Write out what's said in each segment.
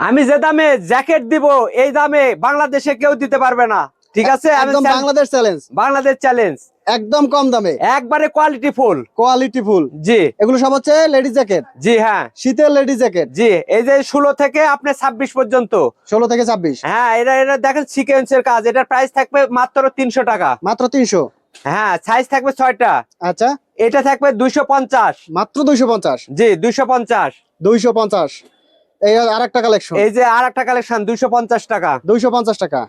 আমি যে দামে জ্যাকেট দিব এই দামে বাংলাদেশে কেউ দিতে পারবে না, ঠিক আছে? একদম বাংলাদেশ চ্যালেঞ্জ, বাংলাদেশ চ্যালেঞ্জ, একদম কম দামে, একবারে কোয়ালিটি ফুল। Quality full. জি এগুলো সব হচ্ছে লেডিস জ্যাকেট। জি হ্যাঁ, শীতের লেডিস জ্যাকেট। জি এই যে 16 থেকে আপনি 26 পর্যন্ত। 16 থেকে 26। হ্যাঁ, এটা দেখেন সিকোয়েন্সের কাজ। এটার প্রাইস থাকবে মাত্র 300 টাকা। মাত্র 300। হ্যাঁ, সাইজ থাকবে 6টা। আচ্ছা, এটা থাকবে 250। মাত্র 250। জি 250। 250। এই আরেকটা কালেকশন, এই যে আরেকটা কালেকশন 250 টাকা। 250 টাকা।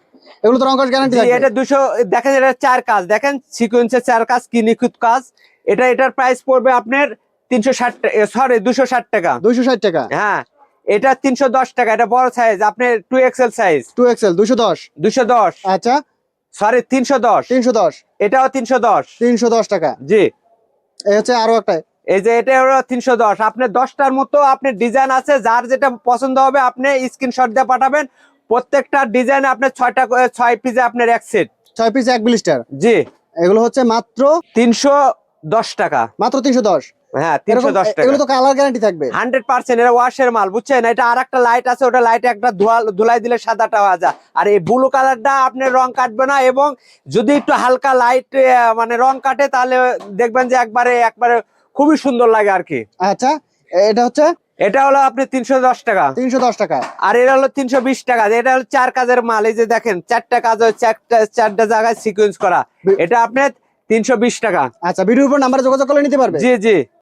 এগুলো তো রংকশ গ্যারান্টি জি থাকবে। এটা 200। দেখেন এটা 4 কাজ, দেখেন সিকোয়েন্সের 4 কাজ, কি নিখুঁত কাজ। এটার প্রাইস পড়বে আপনার 360 সরি 260 টাকা। 260 টাকা। হ্যাঁ, এটা 310 টাকা। এটা বড় সাইজ, আপনার 2XL সাইজ। 2XL 210। 210। আচ্ছা, সরি 310। 310। এটাও 310। 310 টাকা। জি এই হচ্ছে আরো একটা। এই যে এটা হলো 310। আপনার 10টার মতো আপনার ডিজাইন আছে, যার যেটা পছন্দ হবে আপনি স্ক্রিনশট দিয়ে পাঠাবেন। প্রত্যেকটা ডিজাইনে আপনার 6 পিসে আপনার এক সেট। 6 পিস এক ব্লিস্টার। জি এগুলো হচ্ছে মাত্র 310 টাকা। মাত্র 310। হ্যাঁ 310 টাকা। এগুলো তো কালার গ্যারান্টি থাকবে। 100% এটা ওয়াশের মাল, বুঝছেন? এটা আর একটা লাইট আছে, ওটা লাইট একটা ধুলাই দিলে সাদাটা হয়ে যায়। আর এই ব্লু কালারটা আপনার রং কাটবে না, এবং যদি একটু হালকা লাইট মানে রং কাটে তাহলে দেখবেন যে একবারে খুবই সুন্দর লাগে আর কি। আচ্ছা, এটা হচ্ছে এটা হলো আপনি 310 টাকা। 310 টাকা। আর এটা হলো 320 টাকা। এটা হলো 4 কাজের মাল। এই যে দেখেন 4টা কাজ হচ্ছে, চারটা জায়গায় সিকোয়েন্স করা। এটা আপনার 320 টাকা। আচ্ছা, ভিডিওর উপর নাম্বারে যোগাযোগ করে নিতে পারবে। জি জি।